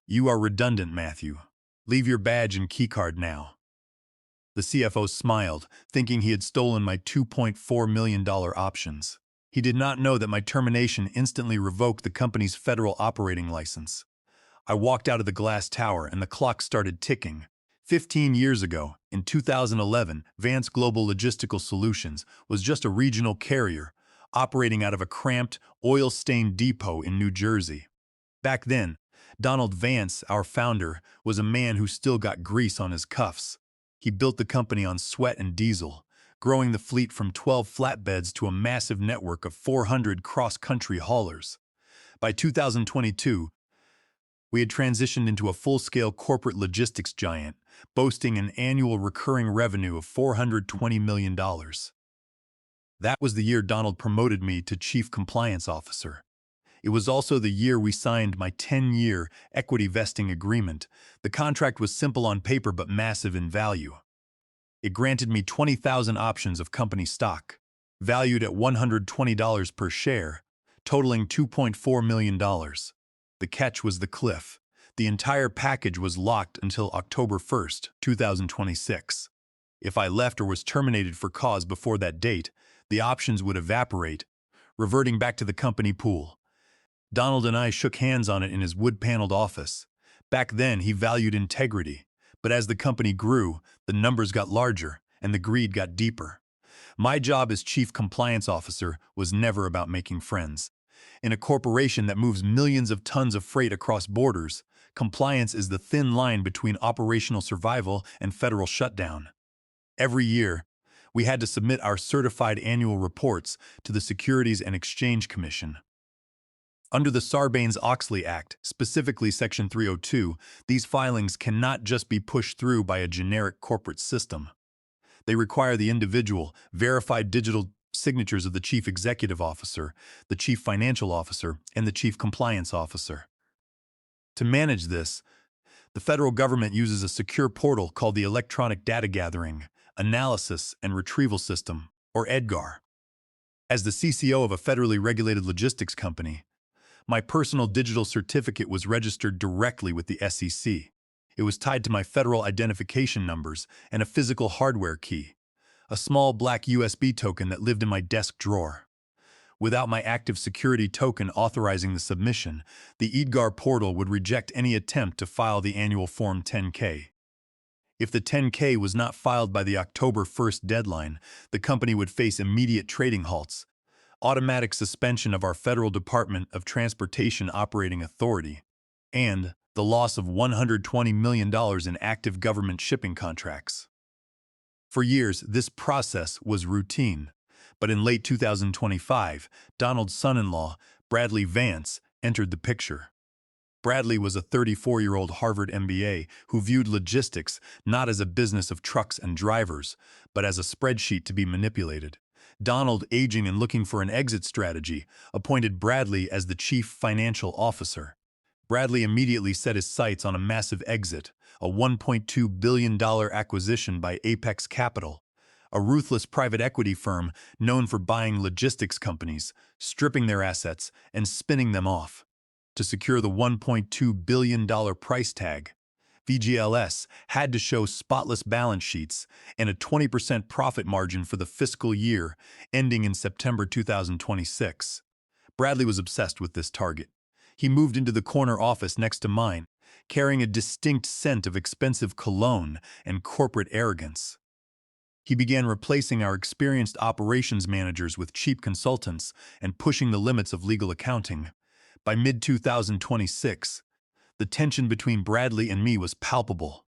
You are redundant, Matthew. Leave your badge and keycard now. The CFO smiled, thinking he had stolen my $2.4 million options. He did not know that my termination instantly revoked the company's federal operating license. I walked out of the glass tower and the clock started ticking. 15 years ago, in 2011, Vance Global Logistical Solutions was just a regional carrier operating out of a cramped, oil-stained depot in New Jersey. Back then, Donald Vance, our founder, was a man who still got grease on his cuffs. He built the company on sweat and diesel, growing the fleet from 12 flatbeds to a massive network of 400 cross-country haulers. By 2022, we had transitioned into a full-scale corporate logistics giant, boasting an annual recurring revenue of $420 million. That was the year Donald promoted me to Chief Compliance Officer. It was also the year we signed my 10-year equity vesting agreement. The contract was simple on paper but massive in value. It granted me 20,000 options of company stock, valued at $120 per share, totaling $2.4 million. The catch was the cliff. The entire package was locked until October 1st, 2026. If I left or was terminated for cause before that date, the options would evaporate, reverting back to the company pool. Donald and I shook hands on it in his wood-paneled office. Back then, he valued integrity, but as the company grew, the numbers got larger and the greed got deeper. My job as Chief Compliance Officer was never about making friends. In a corporation that moves millions of tons of freight across borders, compliance is the thin line between operational survival and federal shutdown. Every year, we had to submit our certified annual reports to the Securities and Exchange Commission. Under the Sarbanes-Oxley Act, specifically Section 302, these filings cannot just be pushed through by a generic corporate system. They require the individual, verified digital signatures of the Chief Executive Officer, the Chief Financial Officer, and the Chief Compliance Officer. To manage this, the federal government uses a secure portal called the Electronic Data Gathering, Analysis, and Retrieval System, or EDGAR. As the CCO of a federally regulated logistics company, my personal digital certificate was registered directly with the SEC. It was tied to my federal identification numbers and a physical hardware key, a small black USB token that lived in my desk drawer. Without my active security token authorizing the submission, the EDGAR portal would reject any attempt to file the annual Form 10-K. If the 10-K was not filed by the October 1st deadline, the company would face immediate trading halts, automatic suspension of our Federal Department of Transportation operating authority, and the loss of $120 million in active government shipping contracts. For years, this process was routine, but in late 2025, Donald's son-in-law, Bradley Vance, entered the picture. Bradley was a 34-year-old Harvard MBA who viewed logistics not as a business of trucks and drivers, but as a spreadsheet to be manipulated. Donald, aging and looking for an exit strategy, appointed Bradley as the Chief Financial Officer. Bradley immediately set his sights on a massive exit, a $1.2 billion acquisition by Apex Capital, a ruthless private equity firm known for buying logistics companies, stripping their assets, and spinning them off. To secure the $1.2 billion price tag, VGLS had to show spotless balance sheets and a 20% profit margin for the fiscal year ending in September 2026. Bradley was obsessed with this target. He moved into the corner office next to mine, carrying a distinct scent of expensive cologne and corporate arrogance. He began replacing our experienced operations managers with cheap consultants and pushing the limits of legal accounting. By mid-2026, the tension between Bradley and me was palpable.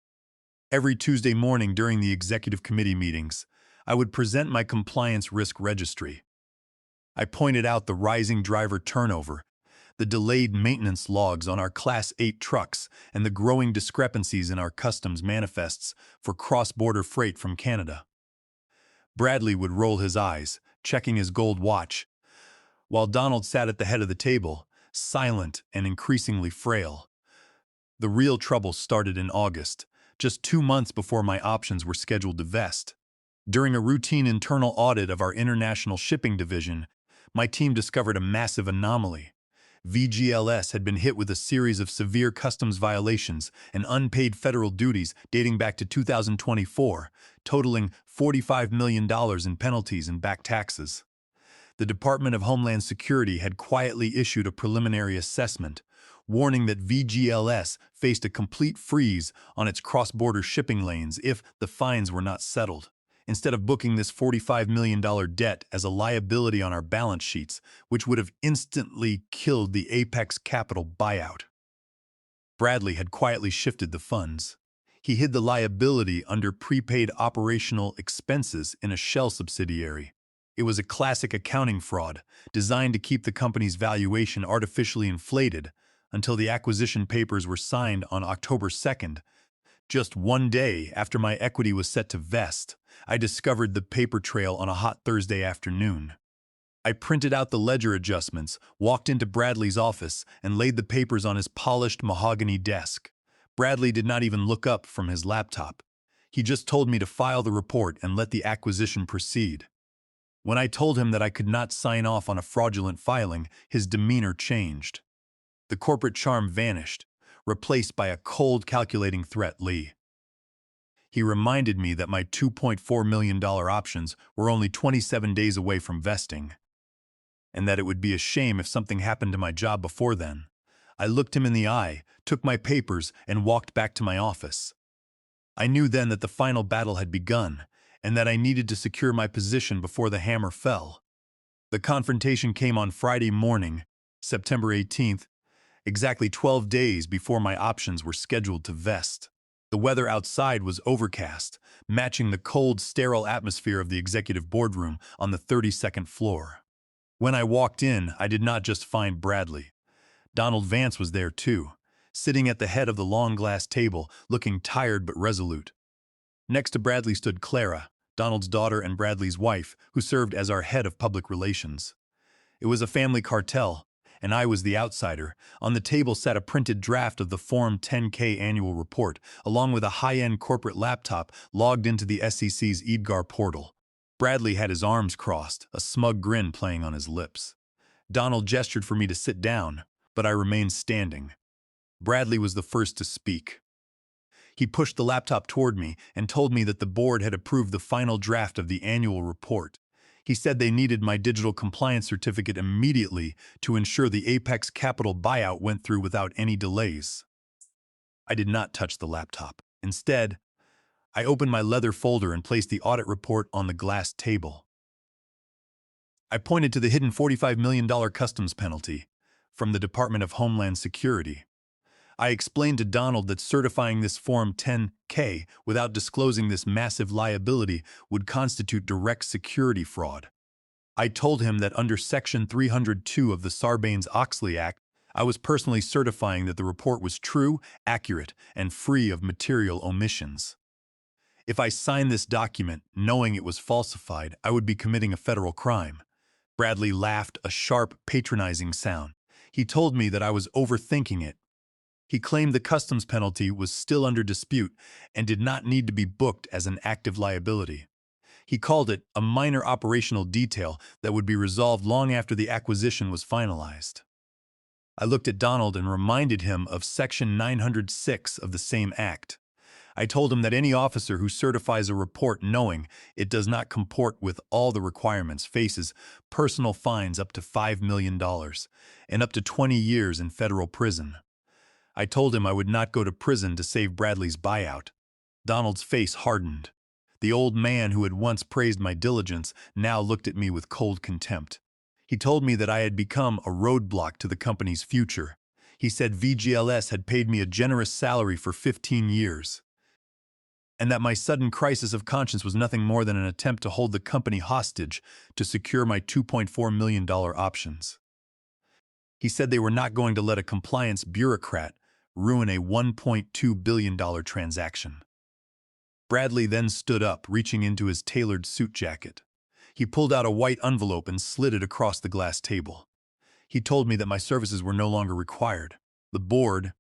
Every Tuesday morning during the executive committee meetings, I would present my compliance risk registry. I pointed out the rising driver turnover, the delayed maintenance logs on our Class 8 trucks, and the growing discrepancies in our customs manifests for cross-border freight from Canada. Bradley would roll his eyes, checking his gold watch, while Donald sat at the head of the table, silent and increasingly frail. The real trouble started in August, just 2 months before my options were scheduled to vest. During a routine internal audit of our international shipping division, my team discovered a massive anomaly. VGLS had been hit with a series of severe customs violations and unpaid federal duties dating back to 2024, totaling $45 million in penalties and back taxes. The Department of Homeland Security had quietly issued a preliminary assessment, warning that VGLS faced a complete freeze on its cross-border shipping lanes if the fines were not settled. Instead of booking this $45 million debt as a liability on our balance sheets, which would have instantly killed the Apex Capital buyout. Bradley had quietly shifted the funds. He hid the liability under prepaid operational expenses in a shell subsidiary. It was a classic accounting fraud, designed to keep the company's valuation artificially inflated until the acquisition papers were signed on October 2nd. Just one day after my equity was set to vest, I discovered the paper trail on a hot Thursday afternoon. I printed out the ledger adjustments, walked into Bradley's office, and laid the papers on his polished mahogany desk. Bradley did not even look up from his laptop. He just told me to file the report and let the acquisition proceed. When I told him that I could not sign off on a fraudulent filing, his demeanor changed. The corporate charm vanished, replaced by a cold, calculating threat. Lee. He reminded me that my $2.4 million options were only 27 days away from vesting, and that it would be a shame if something happened to my job before then. I looked him in the eye, took my papers, and walked back to my office. I knew then that the final battle had begun, and that I needed to secure my position before the hammer fell. The confrontation came on Friday morning, September 18th, exactly 12 days before my options were scheduled to vest. The weather outside was overcast, matching the cold, sterile atmosphere of the executive boardroom on the 32nd floor. When I walked in, I did not just find Bradley. Donald Vance was there too, sitting at the head of the long glass table, looking tired but resolute. Next to Bradley stood Clara, Donald's daughter and Bradley's wife, who served as our head of public relations. It was a family cartel, and I was the outsider. On the table sat a printed draft of the Form 10-K annual report, along with a high-end corporate laptop logged into the SEC's EDGAR portal. Bradley had his arms crossed, a smug grin playing on his lips. Donald gestured for me to sit down, but I remained standing. Bradley was the first to speak. He pushed the laptop toward me and told me that the board had approved the final draft of the annual report. He said they needed my digital compliance certificate immediately to ensure the Apex Capital buyout went through without any delays. I did not touch the laptop. Instead, I opened my leather folder and placed the audit report on the glass table. I pointed to the hidden $45 million customs penalty from the Department of Homeland Security. I explained to Donald that certifying this Form 10-K without disclosing this massive liability would constitute direct security fraud. I told him that under Section 302 of the Sarbanes-Oxley Act, I was personally certifying that the report was true, accurate, and free of material omissions. If I signed this document knowing it was falsified, I would be committing a federal crime. Bradley laughed, a sharp, patronizing sound. He told me that I was overthinking it. He claimed the customs penalty was still under dispute and did not need to be booked as an active liability. He called it a minor operational detail that would be resolved long after the acquisition was finalized. I looked at Donald and reminded him of Section 906 of the same act. I told him that any officer who certifies a report knowing it does not comport with all the requirements faces personal fines up to $5 million and up to 20 years in federal prison. I told him I would not go to prison to save Bradley's buyout. Donald's face hardened. The old man who had once praised my diligence now looked at me with cold contempt. He told me that I had become a roadblock to the company's future. He said VGLS had paid me a generous salary for 15 years, and that my sudden crisis of conscience was nothing more than an attempt to hold the company hostage to secure my $2.4 million options. He said they were not going to let a compliance bureaucrat ruin a $1.2 billion transaction. Bradley then stood up, reaching into his tailored suit jacket. He pulled out a white envelope and slid it across the glass table. He told me that my services were no longer required. The board,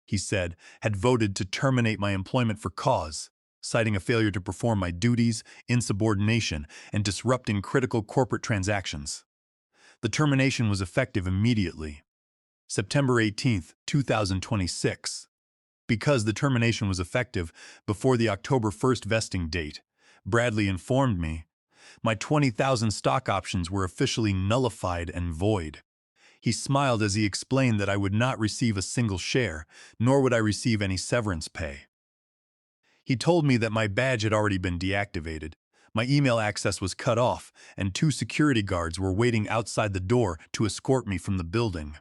he said, had voted to terminate my employment for cause, citing a failure to perform my duties, insubordination, and disrupting critical corporate transactions. The termination was effective immediately. September 18th, 2026. Because the termination was effective before the October 1st vesting date, Bradley informed me my 20,000 stock options were officially nullified and void. He smiled as he explained that I would not receive a single share, nor would I receive any severance pay. He told me that my badge had already been deactivated, my email access was cut off, and 2 security guards were waiting outside the door to escort me from the building.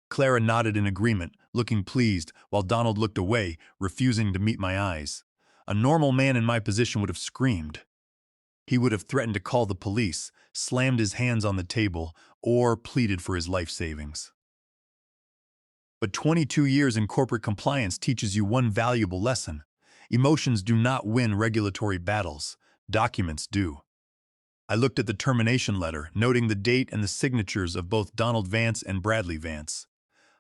Clara nodded in agreement, looking pleased, while Donald looked away, refusing to meet my eyes. A normal man in my position would have screamed. He would have threatened to call the police, slammed his hands on the table, or pleaded for his life savings. But 22 years in corporate compliance teaches you one valuable lesson. Emotions do not win regulatory battles. Documents do. I looked at the termination letter, noting the date and the signatures of both Donald Vance and Bradley Vance.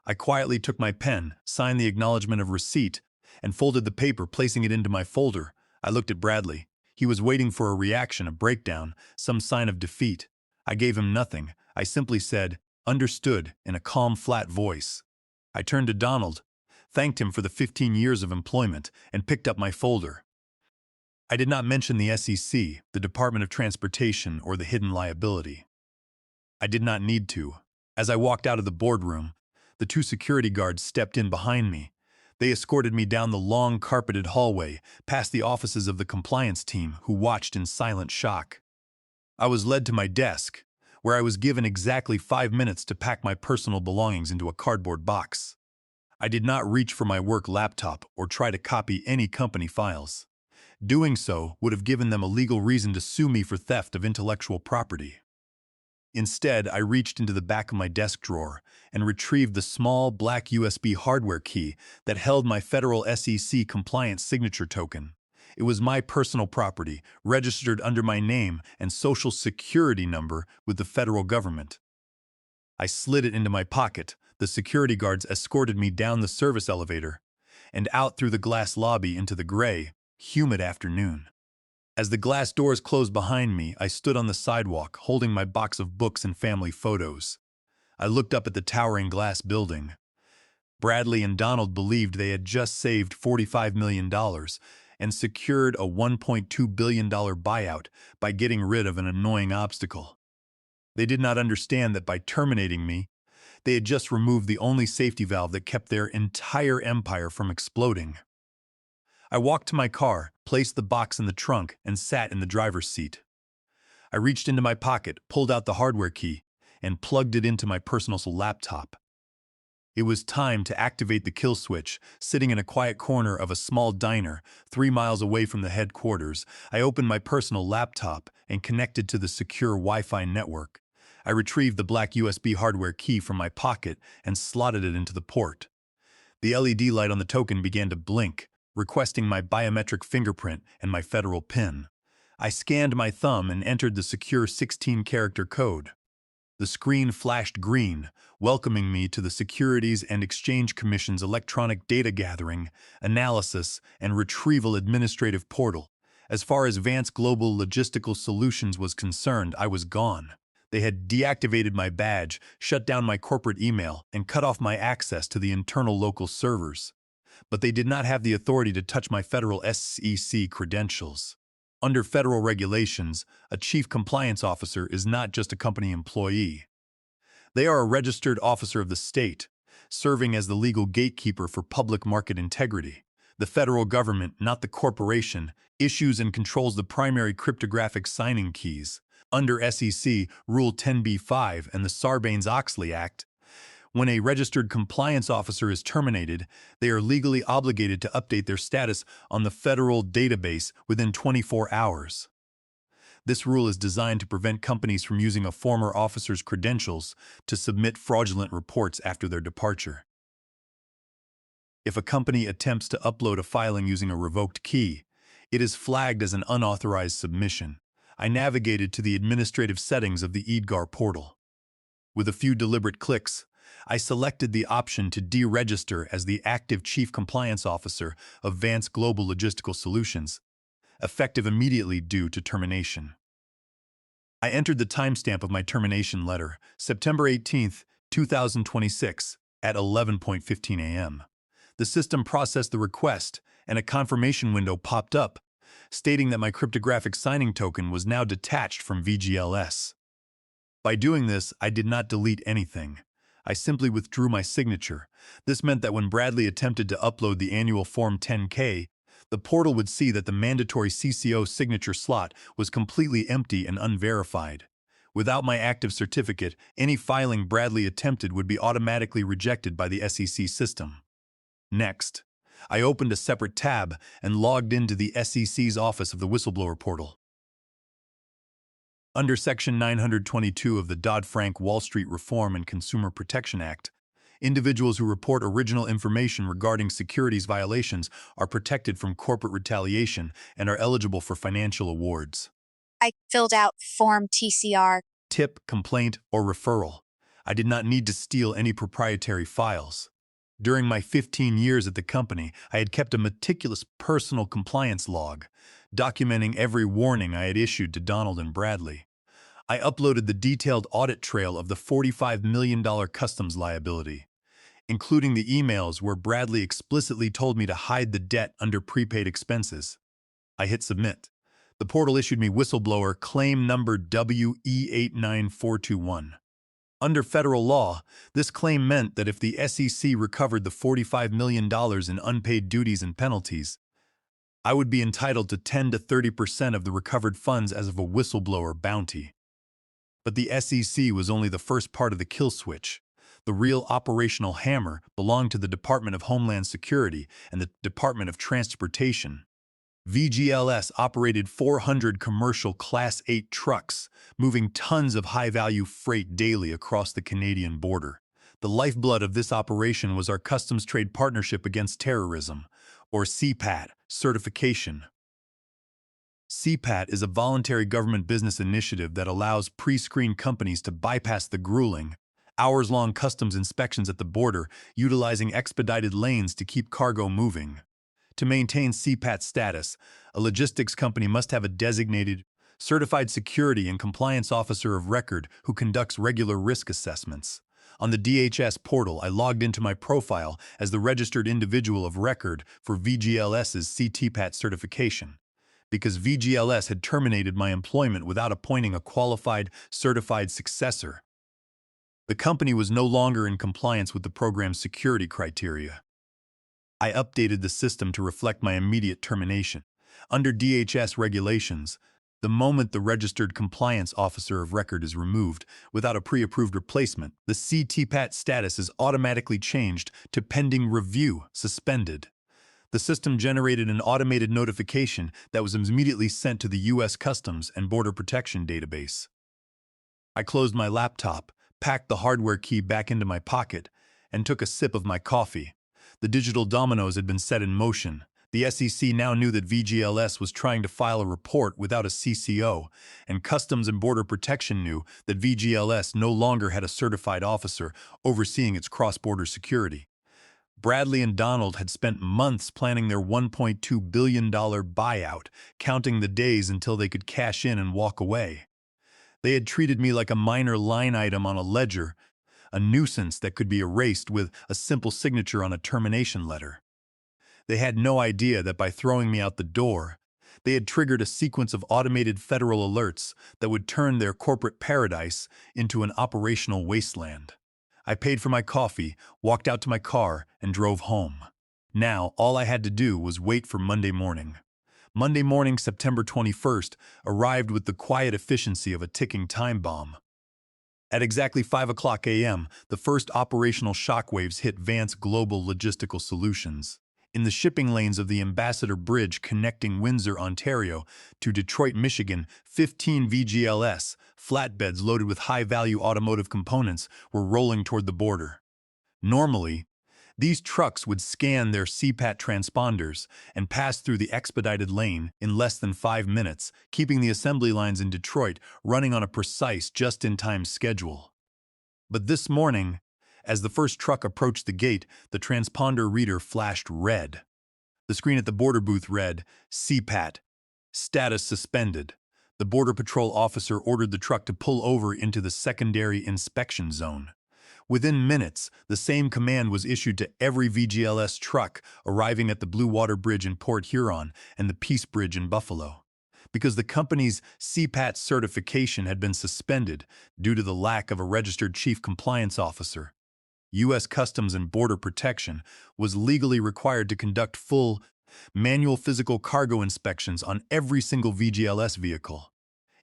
I quietly took my pen, signed the acknowledgement of receipt, and folded the paper, placing it into my folder. I looked at Bradley. He was waiting for a reaction, a breakdown, some sign of defeat. I gave him nothing. I simply said, "Understood," in a calm, flat voice. I turned to Donald, thanked him for the 15 years of employment, and picked up my folder. I did not mention the SEC, the Department of Transportation, or the hidden liability. I did not need to. As I walked out of the boardroom, the 2 security guards stepped in behind me. They escorted me down the long, carpeted hallway, past the offices of the compliance team, who watched in silent shock. I was led to my desk, where I was given exactly 5 minutes to pack my personal belongings into a cardboard box. I did not reach for my work laptop or try to copy any company files. Doing so would have given them a legal reason to sue me for theft of intellectual property. Instead, I reached into the back of my desk drawer and retrieved the small black USB hardware key that held my federal SEC compliance signature token. It was my personal property, registered under my name and social security number with the federal government. I slid it into my pocket. The security guards escorted me down the service elevator and out through the glass lobby into the gray, humid afternoon. As the glass doors closed behind me, I stood on the sidewalk, holding my box of books and family photos. I looked up at the towering glass building. Bradley and Donald believed they had just saved $45 million and secured a $1.2 billion buyout by getting rid of an annoying obstacle. They did not understand that by terminating me, they had just removed the only safety valve that kept their entire empire from exploding. I walked to my car, placed the box in the trunk, and sat in the driver's seat. I reached into my pocket, pulled out the hardware key, and plugged it into my personal laptop. It was time to activate the kill switch. Sitting in a quiet corner of a small diner 3 miles away from the headquarters, I opened my personal laptop and connected to the secure Wi-Fi network. I retrieved the black USB hardware key from my pocket and slotted it into the port. The LED light on the token began to blink, requesting my biometric fingerprint and my federal PIN. I scanned my thumb and entered the secure 16-character code. The screen flashed green, welcoming me to the Securities and Exchange Commission's electronic data gathering, analysis, and retrieval administrative portal. As far as Vance Global Logistical Solutions was concerned, I was gone. They had deactivated my badge, shut down my corporate email, and cut off my access to the internal local servers. But they did not have the authority to touch my federal SEC credentials. Under federal regulations, a chief compliance officer is not just a company employee. They are a registered officer of the state, serving as the legal gatekeeper for public market integrity. The federal government, not the corporation, issues and controls the primary cryptographic signing keys. Under SEC Rule 10b-5 and the Sarbanes-Oxley Act, when a registered compliance officer is terminated, they are legally obligated to update their status on the federal database within 24 hours. This rule is designed to prevent companies from using a former officer's credentials to submit fraudulent reports after their departure. If a company attempts to upload a filing using a revoked key, it is flagged as an unauthorized submission. I navigated to the administrative settings of the EDGAR portal. With a few deliberate clicks, I selected the option to deregister as the active Chief Compliance Officer of Vance Global Logistical Solutions, effective immediately due to termination. I entered the timestamp of my termination letter, September 18th, 2026, at 11:15 a.m. The system processed the request, and a confirmation window popped up, stating that my cryptographic signing token was now detached from VGLS. By doing this, I did not delete anything. I simply withdrew my signature. This meant that when Bradley attempted to upload the annual Form 10K, the portal would see that the mandatory CCO signature slot was completely empty and unverified. Without my active certificate, any filing Bradley attempted would be automatically rejected by the SEC system. Next, I opened a separate tab and logged into the SEC's Office of the Whistleblower portal. Under Section 922 of the Dodd-Frank Wall Street Reform and Consumer Protection Act, individuals who report original information regarding securities violations are protected from corporate retaliation and are eligible for financial awards. I filled out Form TCR. Tip, complaint, or referral. I did not need to steal any proprietary files. During my 15 years at the company, I had kept a meticulous personal compliance log, documenting every warning I had issued to Donald and Bradley. I uploaded the detailed audit trail of the $45 million customs liability, including the emails where Bradley explicitly told me to hide the debt under prepaid expenses. I hit submit. The portal issued me whistleblower claim number WE89421. Under federal law, this claim meant that if the SEC recovered the $45 million in unpaid duties and penalties, I would be entitled to 10 to 30% of the recovered funds as of a whistleblower bounty. But the SEC was only the first part of the kill switch. The real operational hammer belonged to the Department of Homeland Security and the Department of Transportation. VGLS operated 400 commercial Class 8 trucks, moving tons of high-value freight daily across the Canadian border. The lifeblood of this operation was our Customs Trade Partnership Against Terrorism, or CPAT, certification. CPAT is a voluntary government business initiative that allows pre-screened companies to bypass the grueling, hours-long customs inspections at the border, utilizing expedited lanes to keep cargo moving. To maintain CPAT status, a logistics company must have a designated, certified security and compliance officer of record who conducts regular risk assessments. On the DHS portal, I logged into my profile as the registered individual of record for VGLS's CTPAT certification, because VGLS had terminated my employment without appointing a qualified, certified successor. The company was no longer in compliance with the program's security criteria. I updated the system to reflect my immediate termination. Under DHS regulations, the moment the registered compliance officer of record is removed without a pre-approved replacement, the CTPAT status is automatically changed to pending review, suspended. The system generated an automated notification that was immediately sent to the U.S. Customs and Border Protection database. I closed my laptop, packed the hardware key back into my pocket, and took a sip of my coffee. The digital dominoes had been set in motion. The SEC now knew that VGLS was trying to file a report without a CCO, and Customs and Border Protection knew that VGLS no longer had a certified officer overseeing its cross-border security. Bradley and Donald had spent months planning their $1.2 billion buyout, counting the days until they could cash in and walk away. They had treated me like a minor line item on a ledger, a nuisance that could be erased with a simple signature on a termination letter. They had no idea that by throwing me out the door, they had triggered a sequence of automated federal alerts that would turn their corporate paradise into an operational wasteland. I paid for my coffee, walked out to my car, and drove home. Now, all I had to do was wait for Monday morning. Monday morning, September 21st, arrived with the quiet efficiency of a ticking time bomb. At exactly 5 o'clock a.m., the first operational shockwaves hit Vance Global Logistical Solutions. In the shipping lanes of the Ambassador Bridge connecting Windsor, Ontario, to Detroit, Michigan, 15 VGLS, flatbeds loaded with high-value automotive components, were rolling toward the border. Normally, these trucks would scan their CPAT transponders and pass through the expedited lane in less than 5 minutes, keeping the assembly lines in Detroit running on a precise, just-in-time schedule. But this morning, as the first truck approached the gate, the transponder reader flashed red. The screen at the border booth read, CPAT, status suspended. The Border Patrol officer ordered the truck to pull over into the secondary inspection zone. Within minutes, the same command was issued to every VGLS truck arriving at the Blue Water Bridge in Port Huron and the Peace Bridge in Buffalo. Because the company's CPAT certification had been suspended due to the lack of a registered chief compliance officer, U.S. Customs and Border Protection was legally required to conduct full, manual physical cargo inspections on every single VGLS vehicle.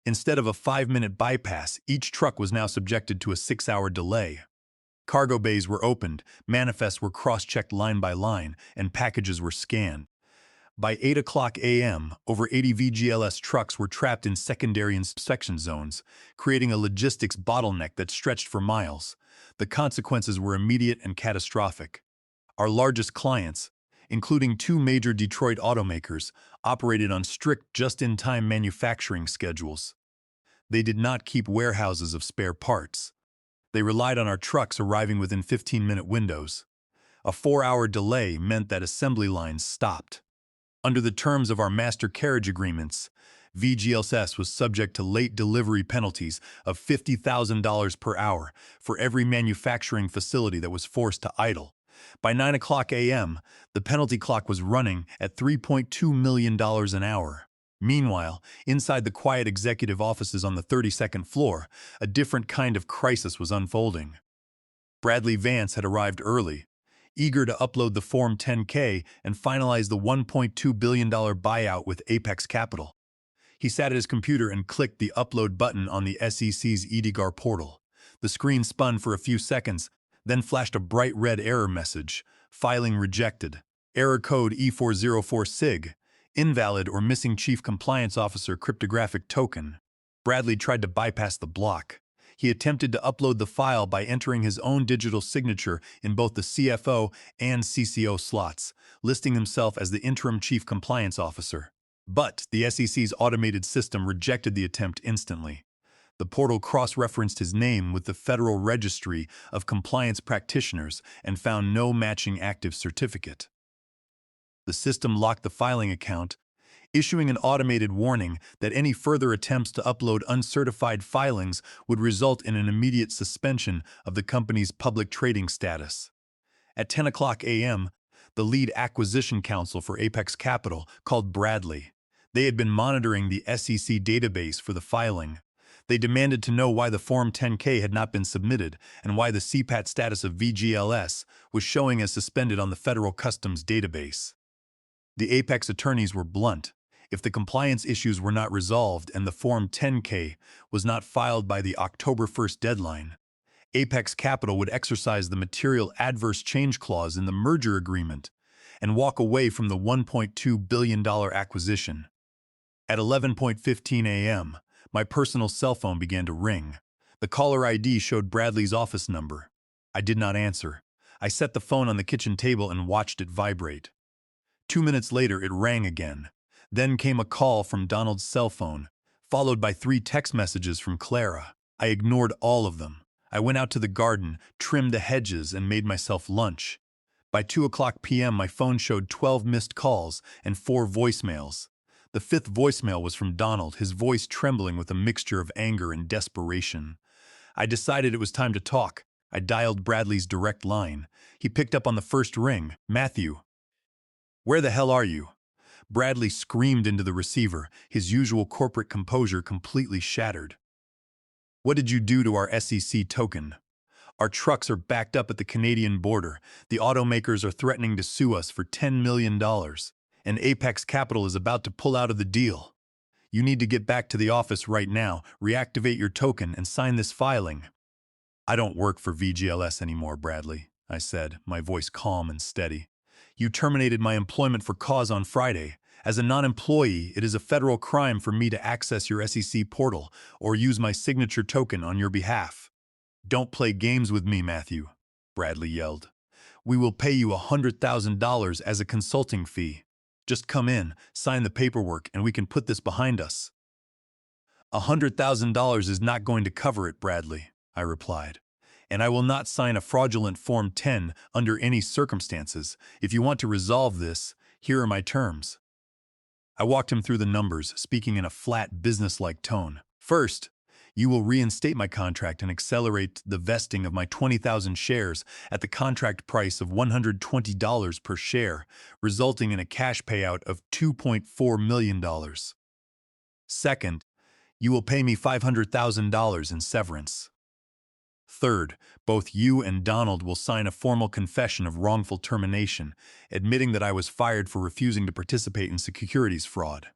Instead of a 5-minute bypass, each truck was now subjected to a 6-hour delay. Cargo bays were opened, manifests were cross-checked line by line, and packages were scanned. By 8 o'clock a.m., over 80 VGLS trucks were trapped in secondary inspection zones, creating a logistics bottleneck that stretched for miles. The consequences were immediate and catastrophic. Our largest clients, including 2 major Detroit automakers, operated on strict just-in-time manufacturing schedules. They did not keep warehouses of spare parts. They relied on our trucks arriving within 15-minute windows. A 4-hour delay meant that assembly lines stopped. Under the terms of our master carriage agreements, VGLS was subject to late delivery penalties of $50,000 per hour for every manufacturing facility that was forced to idle. By 9 o'clock a.m., the penalty clock was running at $3.2 million an hour. Meanwhile, inside the quiet executive offices on the 32nd floor, a different kind of crisis was unfolding. Bradley Vance had arrived early, eager to upload the Form 10-K and finalize the $1.2 billion buyout with Apex Capital. He sat at his computer and clicked the upload button on the SEC's EDGAR portal. The screen spun for a few seconds, then flashed a bright red error message, filing rejected. Error code E404SIG. Invalid or missing Chief Compliance Officer cryptographic token. Bradley tried to bypass the block. He attempted to upload the file by entering his own digital signature in both the CFO and CCO slots, listing himself as the interim Chief Compliance Officer. But the SEC's automated system rejected the attempt instantly. The portal cross-referenced his name with the Federal Registry of Compliance Practitioners and found no matching active certificate. The system locked the filing account, issuing an automated warning that any further attempts to upload uncertified filings would result in an immediate suspension of the company's public trading status. At 10 o'clock a.m., the lead acquisition counsel for Apex Capital called Bradley. They had been monitoring the SEC database for the filing. They demanded to know why the Form 10-K had not been submitted and why the CPAT status of VGLS was showing as suspended on the Federal Customs database. The Apex attorneys were blunt. If the compliance issues were not resolved and the Form 10-K was not filed by the October 1st deadline, Apex Capital would exercise the material adverse change clause in the merger agreement and walk away from the $1.2 billion acquisition. At 11:15 a.m., my personal cell phone began to ring. The caller ID showed Bradley's office number. I did not answer. I set the phone on the kitchen table and watched it vibrate. 2 minutes later, it rang again. Then came a call from Donald's cell phone, followed by 3 text messages from Clara. I ignored all of them. I went out to the garden, trimmed the hedges, and made myself lunch. By 2 o'clock p.m., my phone showed 12 missed calls and 4 voicemails. The 5th voicemail was from Donald, his voice trembling with a mixture of anger and desperation. I decided it was time to talk. I dialed Bradley's direct line. He picked up on the first ring. "Matthew, where the hell are you?" Bradley screamed into the receiver, his usual corporate composure completely shattered. "What did you do to our SEC token? Our trucks are backed up at the Canadian border. The automakers are threatening to sue us for $10 million, and Apex Capital is about to pull out of the deal. You need to get back to the office right now, reactivate your token, and sign this filing." "I don't work for VGLS anymore, Bradley," I said, my voice calm and steady. "You terminated my employment for cause on Friday. As a non-employee, it is a federal crime for me to access your SEC portal or use my signature token on your behalf." "Don't play games with me, Matthew," Bradley yelled. "We will pay you $100,000 as a consulting fee. Just come in, sign the paperwork, and we can put this behind us." $100,000 is not going to cover it, Bradley," I replied. "And I will not sign a fraudulent Form 10 under any circumstances. If you want to resolve this, here are my terms." I walked him through the numbers, speaking in a flat, business-like tone. "First, You will reinstate my contract and accelerate the vesting of my 20,000 shares at the contract price of $120 per share, resulting in a cash payout of $2.4 million. Second, you will pay me $500,000 in severance. Third, both you and Donald will sign a formal confession of wrongful termination, admitting that I was fired for refusing to participate in securities fraud.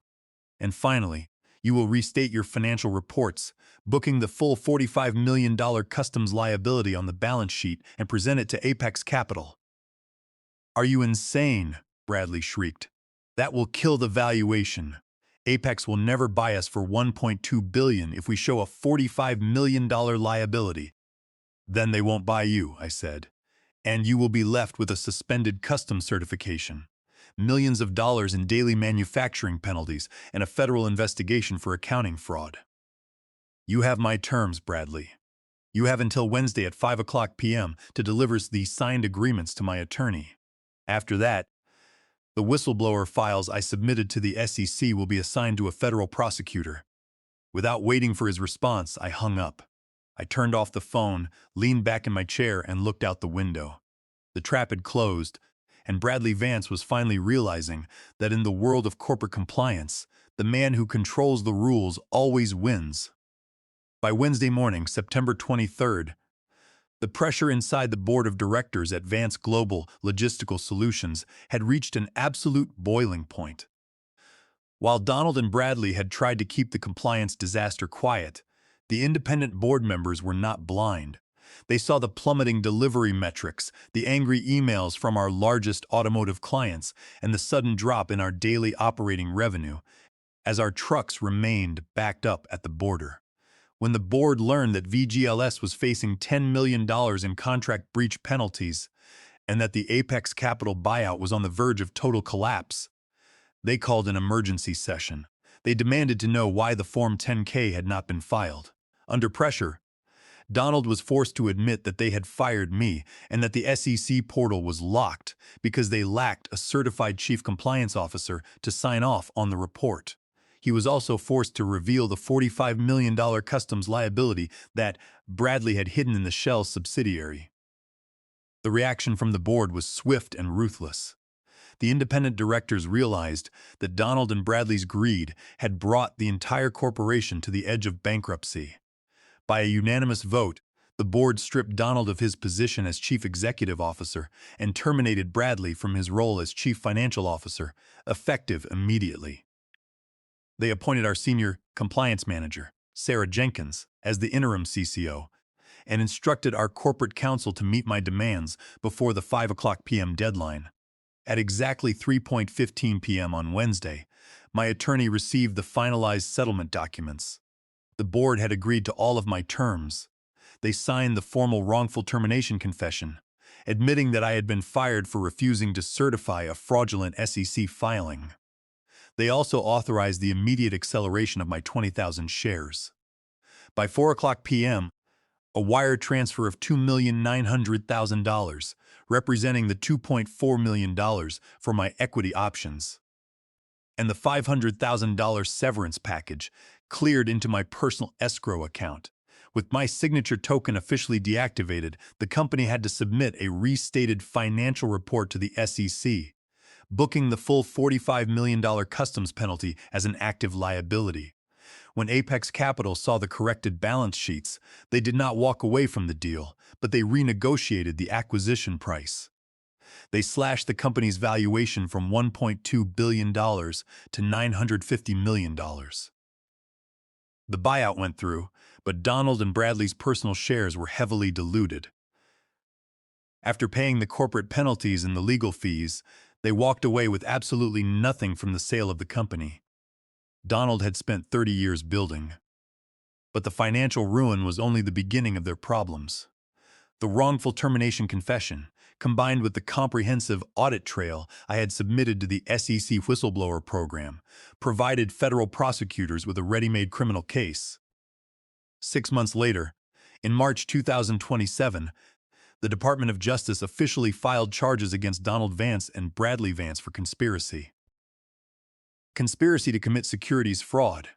And finally, you will restate your financial reports, booking the full $45 million customs liability on the balance sheet and present it to Apex Capital. Are you insane? Bradley shrieked. That will kill the valuation. Apex will never buy us for $1.2 billion if we show a $45 million liability. Then they won't buy you, I said, and you will be left with a suspended customs certification, millions of dollars in daily manufacturing penalties, and a federal investigation for accounting fraud. You have my terms, Bradley. You have until Wednesday at 5 p.m. to deliver the signed agreements to my attorney. After that, the whistleblower files I submitted to the SEC will be assigned to a federal prosecutor. Without waiting for his response, I hung up. I turned off the phone, leaned back in my chair, and looked out the window. The trap had closed, and Bradley Vance was finally realizing that in the world of corporate compliance, the man who controls the rules always wins. By Wednesday morning, September 23rd, the pressure inside the board of directors at Vance Global Logistical Solutions had reached an absolute boiling point. While Donald and Bradley had tried to keep the compliance disaster quiet, the independent board members were not blind. They saw the plummeting delivery metrics, the angry emails from our largest automotive clients, and the sudden drop in our daily operating revenue as our trucks remained backed up at the border. When the board learned that VGLS was facing $10 million in contract breach penalties and that the Apex Capital buyout was on the verge of total collapse, they called an emergency session. They demanded to know why the Form 10-K had not been filed. Under pressure, Donald was forced to admit that they had fired me and that the SEC portal was locked because they lacked a certified chief compliance officer to sign off on the report. He was also forced to reveal the $45 million customs liability that Bradley had hidden in the Shell subsidiary. The reaction from the board was swift and ruthless. The independent directors realized that Donald and Bradley's greed had brought the entire corporation to the edge of bankruptcy. By a unanimous vote, the board stripped Donald of his position as chief executive officer and terminated Bradley from his role as chief financial officer, effective immediately. They appointed our senior compliance manager, Sarah Jenkins, as the interim CCO, and instructed our corporate counsel to meet my demands before the 5 p.m. deadline. At exactly 3:15 p.m. on Wednesday, my attorney received the finalized settlement documents. The board had agreed to all of my terms. They signed the formal wrongful termination confession, admitting that I had been fired for refusing to certify a fraudulent SEC filing. They also authorized the immediate acceleration of my 20,000 shares. By 4 p.m., a wire transfer of $2,900,000, representing the $2.4 million for my equity options, and the $500,000 severance package cleared into my personal escrow account. With my signature token officially deactivated, the company had to submit a restated financial report to the SEC, booking the full $45 million customs penalty as an active liability. When Apex Capital saw the corrected balance sheets, they did not walk away from the deal, but they renegotiated the acquisition price. They slashed the company's valuation from $1.2 billion to $950 million. The buyout went through, but Donald and Bradley's personal shares were heavily diluted. After paying the corporate penalties and the legal fees, they walked away with absolutely nothing from the sale of the company. Donald had spent 30 years building. But the financial ruin was only the beginning of their problems. The wrongful termination confession, combined with the comprehensive audit trail I had submitted to the SEC whistleblower program, provided federal prosecutors with a ready-made criminal case. 6 months later, in March 2027, the Department of Justice officially filed charges against Donald Vance and Bradley Vance for conspiracy. Conspiracy to commit securities fraud.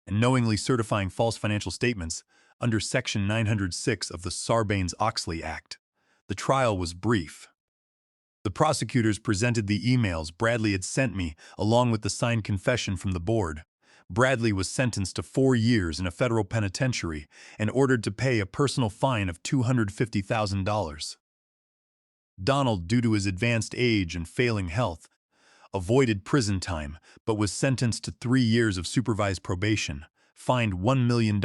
and knowingly certifying false financial statements under Section 906 of the Sarbanes-Oxley Act. The trial was brief. The prosecutors presented the emails Bradley had sent me, along with the signed confession from the board. Bradley was sentenced to 4 years in a federal penitentiary and ordered to pay a personal fine of $250,000. Donald, due to his advanced age and failing health, avoided prison time but was sentenced to 3 years of supervised probation, fined $1 million,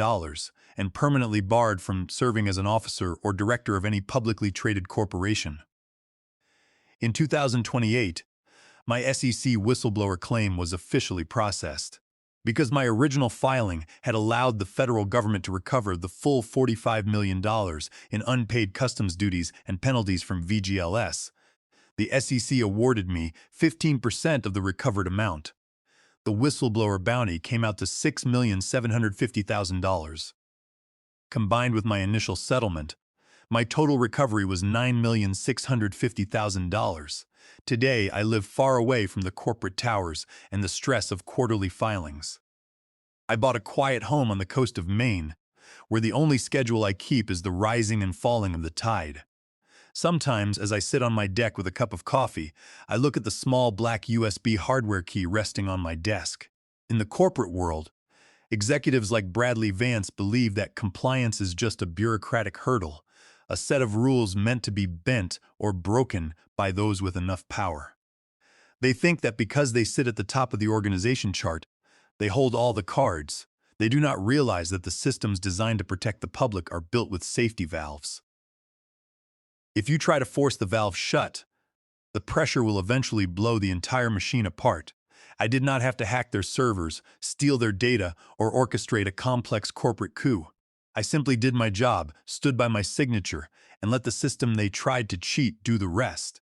and permanently barred from serving as an officer or director of any publicly traded corporation. In 2028, my SEC whistleblower claim was officially processed. Because my original filing had allowed the federal government to recover the full $45 million in unpaid customs duties and penalties from VGLS, the SEC awarded me 15% of the recovered amount. The whistleblower bounty came out to $6,750,000. Combined with my initial settlement, my total recovery was $9,650,000. Today, I live far away from the corporate towers and the stress of quarterly filings. I bought a quiet home on the coast of Maine, where the only schedule I keep is the rising and falling of the tide. Sometimes, as I sit on my deck with a cup of coffee, I look at the small black USB hardware key resting on my desk. In the corporate world, executives like Bradley Vance believe that compliance is just a bureaucratic hurdle, a set of rules meant to be bent or broken by those with enough power. They think that because they sit at the top of the organization chart, they hold all the cards. They do not realize that the systems designed to protect the public are built with safety valves. If you try to force the valve shut, the pressure will eventually blow the entire machine apart. I did not have to hack their servers, steal their data, or orchestrate a complex corporate coup. I simply did my job, stood by my signature, and let the system they tried to cheat do the rest.